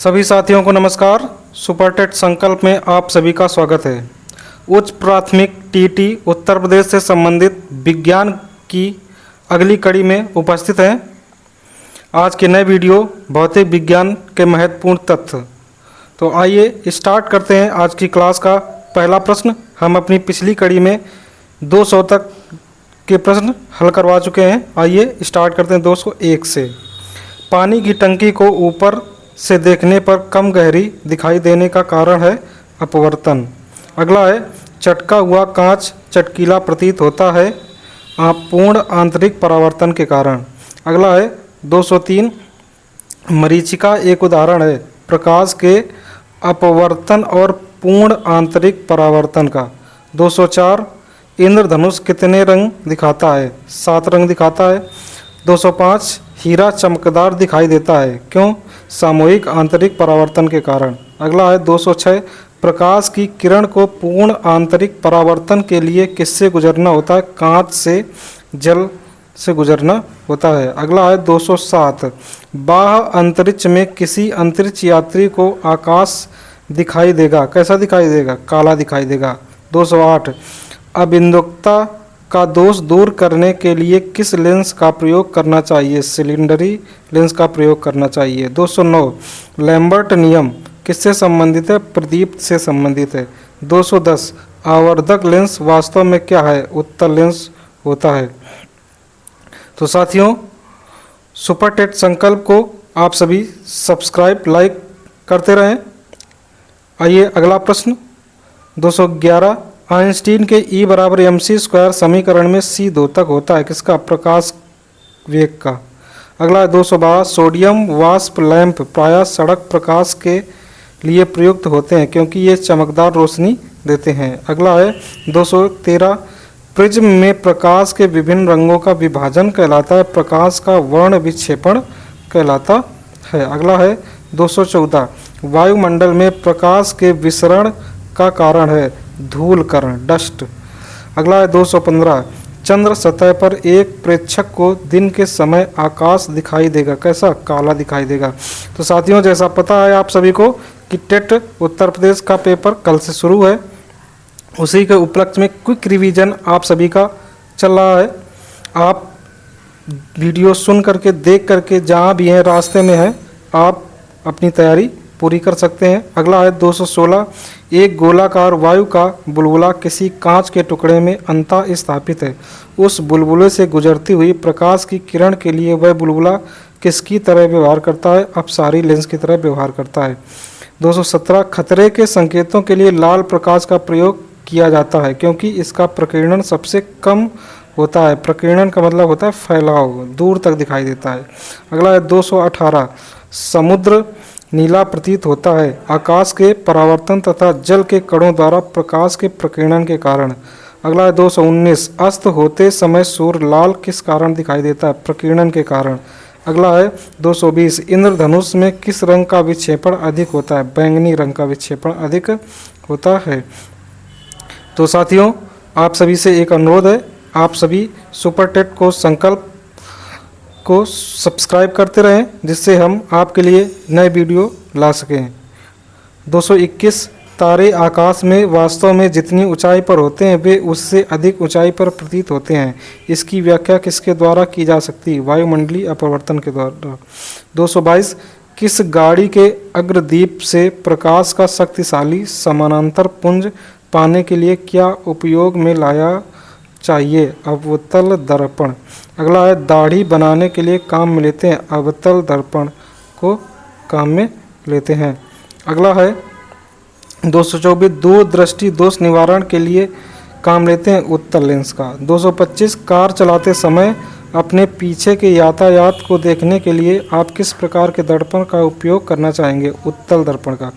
सभी साथियों को नमस्कार। सुपरटेट संकल्प में आप सभी का स्वागत है। उच्च प्राथमिक टीटी उत्तर प्रदेश से संबंधित विज्ञान की अगली कड़ी में उपस्थित हैं। आज के नए वीडियो भौतिक विज्ञान के महत्वपूर्ण तथ्य। तो आइए स्टार्ट करते हैं आज की क्लास का पहला प्रश्न। हम अपनी पिछली कड़ी में 200 तक के प्रश्न हल करवा चुके हैं। आइए स्टार्ट करते हैं 201 से। पानी की टंकी को ऊपर से देखने पर कम गहरी दिखाई देने का कारण है अपवर्तन। अगला है चटका हुआ कांच चटकीला प्रतीत होता है पूर्ण आंतरिक परावर्तन के कारण। अगला है 203 मरीचिका एक उदाहरण है प्रकाश के अपवर्तन और पूर्ण आंतरिक परावर्तन का। 204 इंद्रधनुष कितने रंग दिखाता है? 7 रंग दिखाता है। 205 हीरा चमकदार दिखाई देता है क्यों? सामूहिक आंतरिक परावर्तन के कारण। अगला है 206 प्रकाश की किरण को पूर्ण आंतरिक परावर्तन के लिए किससे गुजरना होता है? कांच से जल से गुजरना होता है। अगला है 207 बाह्य अंतरिक्ष में किसी अंतरिक्ष यात्री को आकाश दिखाई देगा। कैसा दिखाई देगा? काला दिखाई देगा। 208 अबिंदुकता का दोष दूर करने के लिए किस लेंस का प्रयोग करना चाहिए? सिलेंडरी लेंस का प्रयोग करना चाहिए। 209 लैम्बर्ट नियम किससे संबंधित है? प्रदीप्त से संबंधित है। 210 आवर्धक लेंस वास्तव में क्या है? उत्तल लेंस होता है। तो साथियों, सुपरटेट संकल्प को आप सभी सब्सक्राइब लाइक करते रहें। आइए अगला प्रश्न 211 आइंस्टीन के E बराबर mc² समीकरण में c द्योतक होता है किसका? प्रकाश वेग का। अगला है 212 सोडियम वाष्प लैंप प्रायः सड़क प्रकाश के लिए प्रयुक्त होते हैं क्योंकि ये चमकदार रोशनी देते हैं। अगला है 213 प्रिज्म में प्रकाश के विभिन्न रंगों का विभाजन कहलाता है प्रकाश का वर्ण विक्षेपण कहलाता है। अगला है 214 वायुमंडल में प्रकाश के विसरण का कारण है धूल कण डस्ट। अगला है 215 चंद्र सतह पर एक प्रेक्षक को दिन के समय आकाश दिखाई देगा। कैसा? काला दिखाई देगा। तो साथियों, जैसा पता है आप सभी को कि टेट उत्तर प्रदेश का पेपर कल से शुरू है, उसी के उपलक्ष्य में क्विक रिवीजन आप सभी का चल रहा है। आप वीडियो सुन करके देख करके जहाँ भी हैं रास्ते में हैं आप अपनी तैयारी पूरी कर सकते हैं। अगला है 216 एक गोलाकार वायु का बुलबुला किसी कांच के टुकड़े में अंतः स्थापित है। उस बुलबुले से गुजरती हुई प्रकाश की किरण के लिए वह बुलबुला किसकी तरह व्यवहार करता है? अपसारी लेंस की तरह व्यवहार करता है। 217 खतरे के संकेतों के लिए लाल प्रकाश का प्रयोग किया जाता है क्योंकि इसका प्रकीर्णन सबसे कम होता है। प्रकीर्णन का मतलब होता है फैलाव, दूर तक दिखाई देता है। अगला है 218 समुद्र नीला प्रतीत होता है आकाश के परावर्तन तथा जल के कणों द्वारा प्रकाश के प्रकीर्णन के कारण। अगला है 219 अस्त होते समय सूर्य लाल किस कारण दिखाई देता है? प्रकीर्णन के कारण। अगला है 220 इंद्रधनुष में किस रंग का विक्षेपण अधिक होता है? बैंगनी रंग का विक्षेपण अधिक होता है। तो साथियों, आप सभी से एक अनुरोध है, आप सभी सुपरटेट को संकल्प को सब्सक्राइब करते रहें जिससे हम आपके लिए नए वीडियो ला सकें। 221 तारे आकाश में वास्तव में जितनी ऊंचाई पर होते हैं वे उससे अधिक ऊंचाई पर प्रतीत होते हैं। इसकी व्याख्या किसके द्वारा की जा सकती है? वायुमंडलीय अपवर्तन के द्वारा। 222 किस गाड़ी के अग्रदीप से प्रकाश का शक्तिशाली समानांतर पुंज पाने के लिए क्या उपयोग में लाया चाहिए? अवतल दर्पण। अगला है दाढ़ी बनाने के लिए काम में लेते हैं अवतल दर्पण को काम में लेते हैं। अगला है 224 दूरदृष्टि दोष निवारण के लिए काम लेते हैं उत्तल लेंस का। 225 कार चलाते समय अपने पीछे के यातायात को देखने के लिए आप किस प्रकार के दर्पण का उपयोग करना चाहेंगे? उत्तल दर्पण का।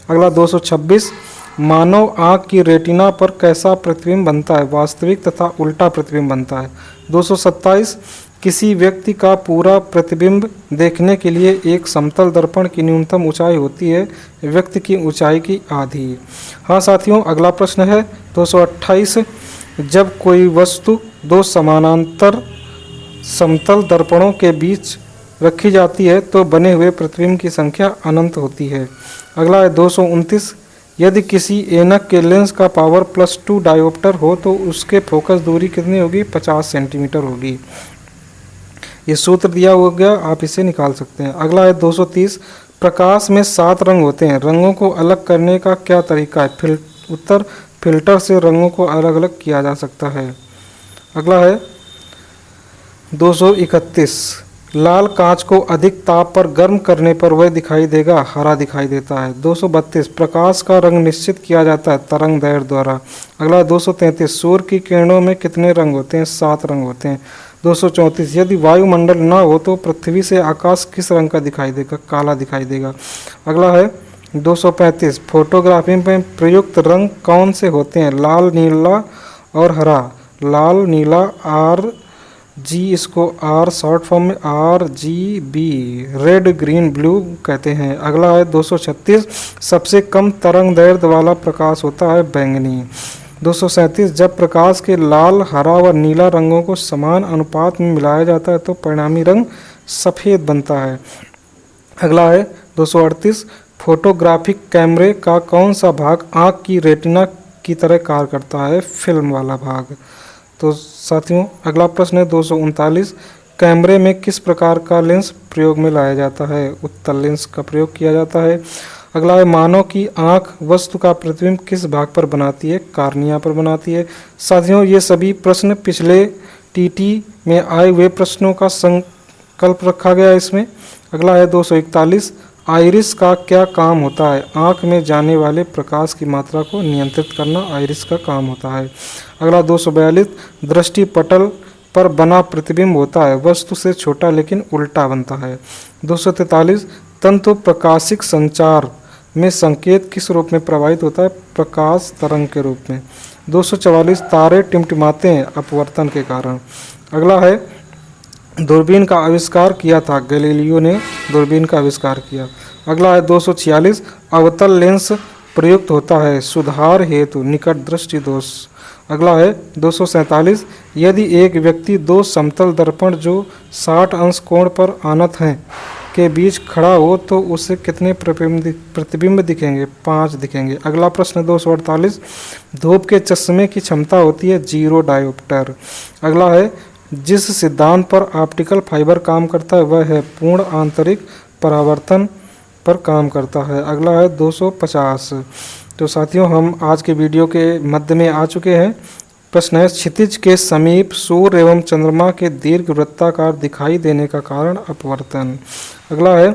अगला 226 मानव आँख की रेटिना पर कैसा प्रतिबिंब बनता है? वास्तविक तथा उल्टा प्रतिबिंब बनता है। 227 किसी व्यक्ति का पूरा प्रतिबिंब देखने के लिए एक समतल दर्पण की न्यूनतम ऊंचाई होती है व्यक्ति की ऊंचाई की आधी। हाँ साथियों, अगला प्रश्न है 228 जब कोई वस्तु दो समानांतर समतल दर्पणों के बीच रखी जाती है तो बने हुए प्रतिबिंब की संख्या अनंत होती है। अगला है 229, यदि किसी ऐनक के लेंस का पावर +2 डायोप्टर हो तो उसके फोकस दूरी कितनी होगी? 50 सेंटीमीटर होगी। ये सूत्र दिया हो गया, आप इसे निकाल सकते हैं। अगला है 230, प्रकाश में 7 रंग होते हैं, रंगों को अलग करने का क्या तरीका है? उत्तर, फिल्टर से रंगों को अलग अलग किया जा सकता है। अगला है 231, लाल कांच को अधिक ताप पर गर्म करने पर वह दिखाई देगा, हरा दिखाई देता है। 232, प्रकाश का रंग निश्चित किया जाता है तरंग दैर्ध्य द्वारा। अगला 233, सूर्य की किरणों में कितने रंग होते हैं? 7 रंग होते हैं। 234, यदि वायुमंडल न हो तो पृथ्वी से आकाश किस रंग का दिखाई देगा? काला दिखाई देगा। अगला है 235, फोटोग्राफी में प्रयुक्त रंग कौन से होते हैं? लाल, नीला और हरा। लाल, नीला, RG, इसको R शॉर्ट फॉर्म में RGB, रेड, ग्रीन, ब्लू कहते हैं। अगला है 236, सबसे कम तरंग दैर्ध्य वाला प्रकाश होता है बैंगनी। 237, जब प्रकाश के लाल, हरा व नीला रंगों को समान अनुपात में मिलाया जाता है तो परिणामी रंग सफ़ेद बनता है। अगला है 238, फोटोग्राफिक कैमरे का कौन सा भाग आँख की रेटिना की तरह कार्य करता है? फिल्म वाला भाग। तो साथियों अगला प्रश्न है 239, कैमरे में किस प्रकार का लेंस प्रयोग में लाया जाता है? उत्तल लेंस का प्रयोग किया जाता है। अगला है मानव की आंख वस्तु का प्रतिबिंब किस भाग पर बनाती है? कार्निया पर बनाती है। साथियों ये सभी प्रश्न पिछले टीटी में आए हुए प्रश्नों का संकल्प रखा गया इसमें। अगला है 241, आइरिस का क्या काम होता है? आँख में जाने वाले प्रकाश की मात्रा को नियंत्रित करना आइरिस का काम होता है। अगला 242, दृष्टिपटल पर बना प्रतिबिंब होता है, वस्तु से छोटा लेकिन उल्टा बनता है। 243, तंतु प्रकाशिक संचार में संकेत किस रूप में प्रवाहित होता है? प्रकाश तरंग के रूप में। 244, तारे टिमटिमाते हैं अपवर्तन के कारण। अगला है दूरबीन का आविष्कार किया था, गैलीलियो ने दूरबीन का आविष्कार किया। अगला है 246, अवतल लेंस प्रयुक्त होता है सुधार हेतु निकट दृष्टि दोष। अगला है 247, यदि एक व्यक्ति दो समतल दर्पण जो 60 अंश कोण पर आनत हैं के बीच खड़ा हो तो उसे कितने प्रतिबिंब दिखेंगे? 5 दिखेंगे। अगला प्रश्न 248, धूप के चश्मे की क्षमता होती है 0 डायोप्टर। अगला है जिस सिद्धांत पर ऑप्टिकल फाइबर काम करता है वह है पूर्ण आंतरिक परावर्तन पर काम करता है। अगला है 250। तो साथियों हम आज के वीडियो के मध्य में आ चुके हैं। प्रश्न है क्षितिज के समीप सूर्य एवं चंद्रमा के दीर्घ वृत्ताकार दिखाई देने का कारण अपवर्तन। अगला है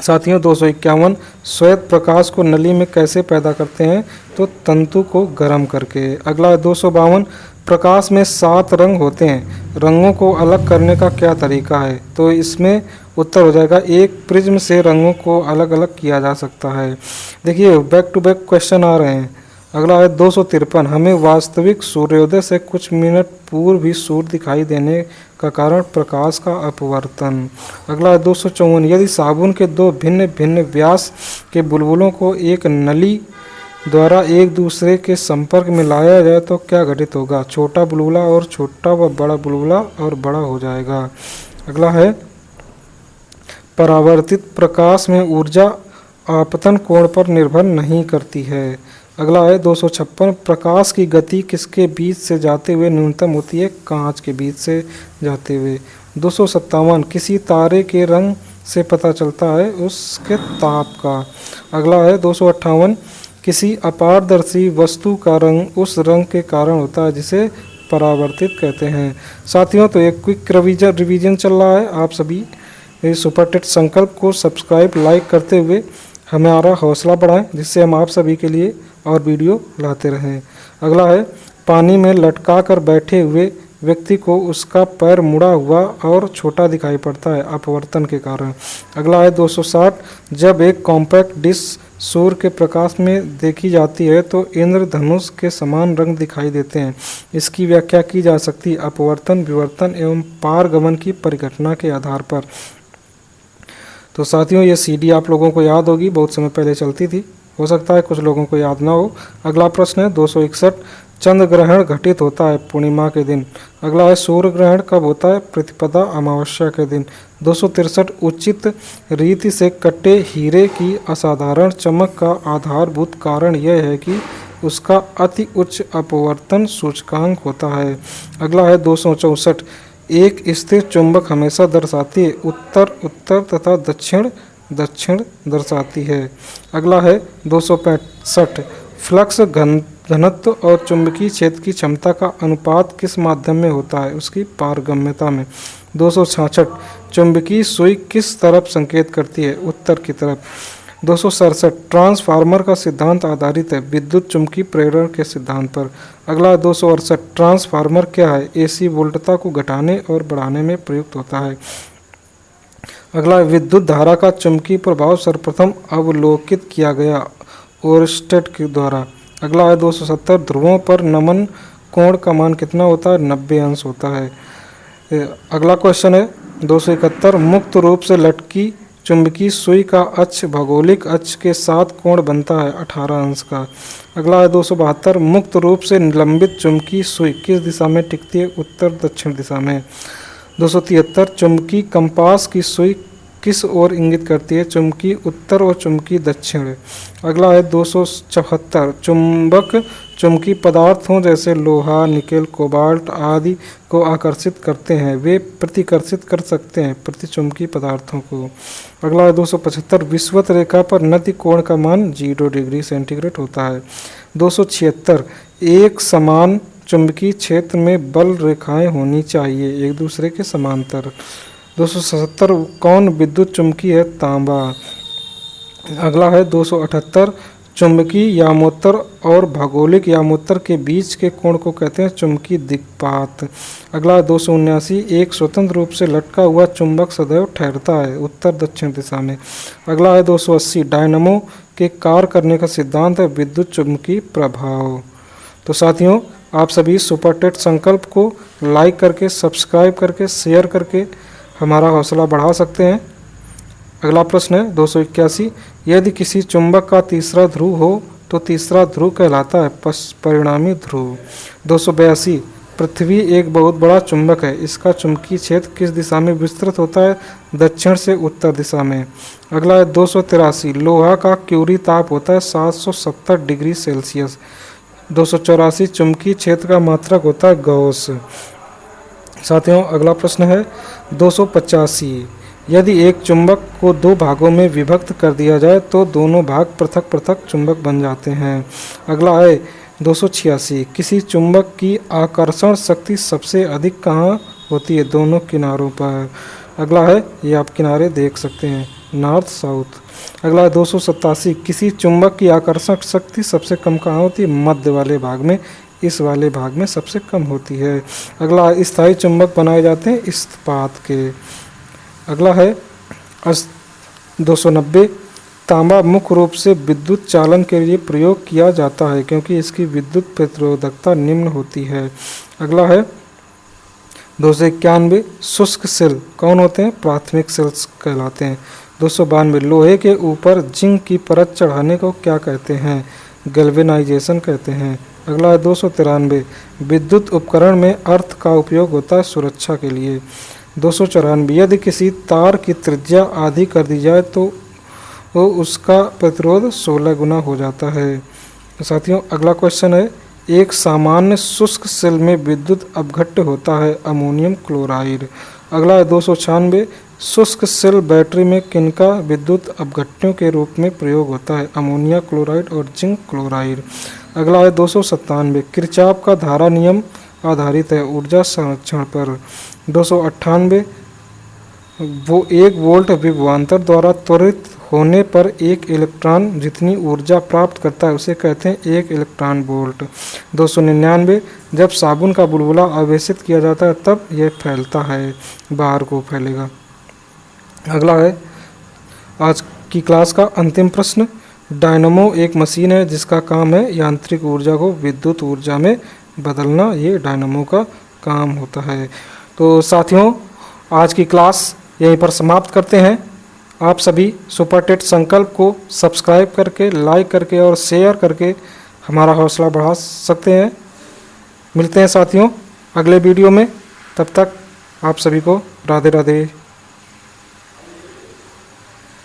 साथियों 251, श्वेत प्रकाश को नली में कैसे पैदा करते हैं? तो तंतु को गर्म करके। अगला है 252, प्रकाश में 7 रंग होते हैं, रंगों को अलग करने का क्या तरीका है? तो इसमें उत्तर हो जाएगा एक प्रिज्म से रंगों को अलग अलग किया जा सकता है। देखिए बैक टू बैक क्वेश्चन आ रहे हैं। अगला है 253, हमें वास्तविक सूर्योदय से कुछ मिनट पूर्व भी सूर्य दिखाई देने का कारण प्रकाश का अपवर्तन। अगला है 254, यदि साबुन के 2 भिन्न भिन्न व्यास के बुलबुलों को एक नली द्वारा एक दूसरे के संपर्क में लाया जाए तो क्या घटित होगा? छोटा बुलबुला और छोटा व बड़ा बुलबुला और बड़ा हो जाएगा। अगला है परावर्तित प्रकाश में ऊर्जा आपतन कोण पर निर्भर नहीं करती है। अगला है 256, प्रकाश की गति किसके बीच से जाते हुए न्यूनतम होती है? कांच के बीच से जाते हुए। 257, किसी तारे के रंग से पता चलता है उसके ताप का। अगला है 258, किसी अपारदर्शी वस्तु का रंग उस रंग के कारण होता है जिसे परावर्तित कहते हैं। साथियों तो एक क्विक रिवीजन चल रहा है, आप सभी इस सुपर टेट संकल्प को सब्सक्राइब लाइक करते हुए हमारा हौसला बढ़ाएं जिससे हम आप सभी के लिए और वीडियो लाते रहें। अगला है पानी में लटका कर बैठे हुए व्यक्ति को उसका पैर मुड़ा हुआ और छोटा दिखाई पड़ता है अपवर्तन के कारण। अगला है 260, जब एक कॉम्पैक्ट डिश सूर्य के प्रकाश में देखी जाती है तो इंद्रधनुष के समान रंग दिखाई देते हैं। इसकी व्याख्या की जा सकती है अपवर्तन, विवर्तन एवं पारगमन की परिघटना के आधार पर। तो साथियों ये सीडी आप लोगों को याद होगी, बहुत समय पहले चलती थी, हो सकता है कुछ लोगों को याद ना हो। अगला प्रश्न है 261, चंद्र ग्रहण घटित होता है? पूर्णिमा के दिन। अगला है सूर्य ग्रहण कब होता है? प्रतिपदा अमावस्या के दिन। 263 उचित रीति से कटे हीरे की असाधारण चमक का आधारभूत कारण यह है कि उसका अति उच्च अपवर्तन सूचकांक होता है। अगला है 264 एक स्थिर चुंबक हमेशा दर्शाती है उत्तर उत्तर तथा दक्षिण दक्षिण दर्शाती है। अगला है 265 फ्लक्स घनत्व और चुंबकीय क्षेत्र की क्षमता का अनुपात किस माध्यम में होता है? उसकी पारगम्यता में। 266 चुंबकीय सुई किस तरफ संकेत करती है? उत्तर की तरफ। 267 ट्रांसफार्मर का सिद्धांत आधारित है विद्युत चुंबकीय प्रेरण के सिद्धांत पर। अगला 268 ट्रांसफार्मर क्या है? एसी वोल्टता को घटाने और बढ़ाने में प्रयुक्त होता है। अगला विद्युत धारा का चुंबकीय प्रभाव सर्वप्रथम अवलोकित किया गया ओरस्टेड के द्वारा। अगला है 270 ध्रुवों पर नमन कोण का मान कितना होता है? 90 अंश होता है। अगला क्वेश्चन है 271 मुक्त रूप से लटकी चुंबकीय सुई का अक्ष भौगोलिक अक्ष के साथ कोण बनता है 18 अंश का। अगला है 272 मुक्त रूप से निलंबित चुंबकीय सुई किस दिशा में टिकती है? उत्तर दक्षिण दिशा में। 273 चुंबकीय कंपास की सुई किस ओर इंगित करती है? चुंबकीय उत्तर और चुंबकीय दक्षिण। अगला है 274 चुंबक चुंबकीय पदार्थों जैसे लोहा निकेल कोबाल्ट आदि को आकर्षित करते हैं, वे प्रतिकर्षित कर सकते हैं प्रतिचुंबकीय पदार्थों को। अगला है 275 विषुवत रेखा पर नति कोण का मान 0 डिग्री सेंटीग्रेड होता है। 276 एक समान चुंबकीय क्षेत्र में बल रेखाएं होनी चाहिए एक दूसरे के समांतर। 277 कौन विद्युत चुंबकीय है? तांबा। अगला है 278 चुंबकीय यामोत्तर और भौगोलिक यामोत्तर के बीच के कोण को कहते हैं चुंबकीय दिक्पात। अगला 279 एक स्वतंत्र रूप से लटका हुआ चुंबक सदैव ठहरता है उत्तर दक्षिण दिशा में। अगला है 280 डायनमो के कार्य करने का सिद्धांत है विद्युत चुंबकीय प्रभाव। तो साथियों, आप सभी सुपरटेट संकल्प को लाइक करके, सब्सक्राइब करके, शेयर करके हमारा हौसला बढ़ा सकते हैं। अगला प्रश्न है 281 यदि किसी चुंबक का तीसरा ध्रुव हो तो तीसरा ध्रुव कहलाता है परिणामी ध्रुव। 282 पृथ्वी एक बहुत बड़ा चुंबक है, इसका चुंबकीय क्षेत्र किस दिशा में विस्तृत होता है? दक्षिण से उत्तर दिशा में। अगला है 283 लोहा का क्यूरी ताप होता है 770 डिग्री सेल्सियस। 284 चुंबकीय क्षेत्र का मात्रक होता है गॉस। साथियों, अगला प्रश्न है 285 यदि एक चुंबक को दो भागों में विभक्त कर दिया जाए तो दोनों भाग पृथक पृथक चुंबक बन जाते हैं। अगला है 286 किसी चुंबक की आकर्षण शक्ति सबसे अधिक कहाँ होती है? दोनों किनारों पर। अगला है, ये आप किनारे देख सकते हैं, नॉर्थ साउथ। अगला है 287 किसी चुंबक की आकर्षण शक्ति सबसे कम कहाँ होती है? मध्य वाले भाग में, इस वाले भाग में सबसे कम होती है। अगला स्थायी चुंबक बनाए जाते हैं इस्पात के। अगला है 290 तांबा मुख्य रूप से विद्युत चालन के लिए प्रयोग किया जाता है क्योंकि इसकी विद्युत प्रतिरोधकता निम्न होती है। अगला है 291 शुष्क सेल कौन होते हैं? प्राथमिक सेल्स कहलाते हैं। 292 लोहे के ऊपर जिंक की परत चढ़ाने को क्या कहते हैं? गैल्वेनाइजेशन कहते हैं। अगला है 293 विद्युत उपकरण में अर्थ का उपयोग होता है सुरक्षा के लिए। 294 यदि किसी तार की त्रिज्या आधी कर दी जाए तो उसका प्रतिरोध 16 गुना हो जाता है। तो साथियों, अगला क्वेश्चन है एक सामान्य शुष्क सेल में विद्युत अपघट्य होता है अमोनियम क्लोराइड। अगला है 296 शुष्क सेल बैटरी में किनका विद्युत अपघट्यों के रूप में प्रयोग होता है? अमोनिया क्लोराइड और जिंक क्लोराइड। अगला है 297 किरचॉफ का धारा नियम आधारित है ऊर्जा संरक्षण पर। 298 वो 1 वोल्ट विभवांतर द्वारा त्वरित होने पर एक इलेक्ट्रॉन जितनी ऊर्जा प्राप्त करता है उसे कहते हैं 1 इलेक्ट्रॉन वोल्ट। 299 जब साबुन का बुलबुला आवेशित किया जाता है तब यह फैलता है, बाहर को फैलेगा। अगला है आज की क्लास का अंतिम प्रश्न डायनमो एक मशीन है जिसका काम है यांत्रिक ऊर्जा को विद्युत ऊर्जा में बदलना, ये डायनमो का काम होता है। तो साथियों, आज की क्लास यहीं पर समाप्त करते हैं। आप सभी सुपरटेट संकल्प को सब्सक्राइब करके, लाइक करके और शेयर करके हमारा हौसला बढ़ा सकते हैं। मिलते हैं साथियों अगले वीडियो में, तब तक आप सभी को राधे राधे।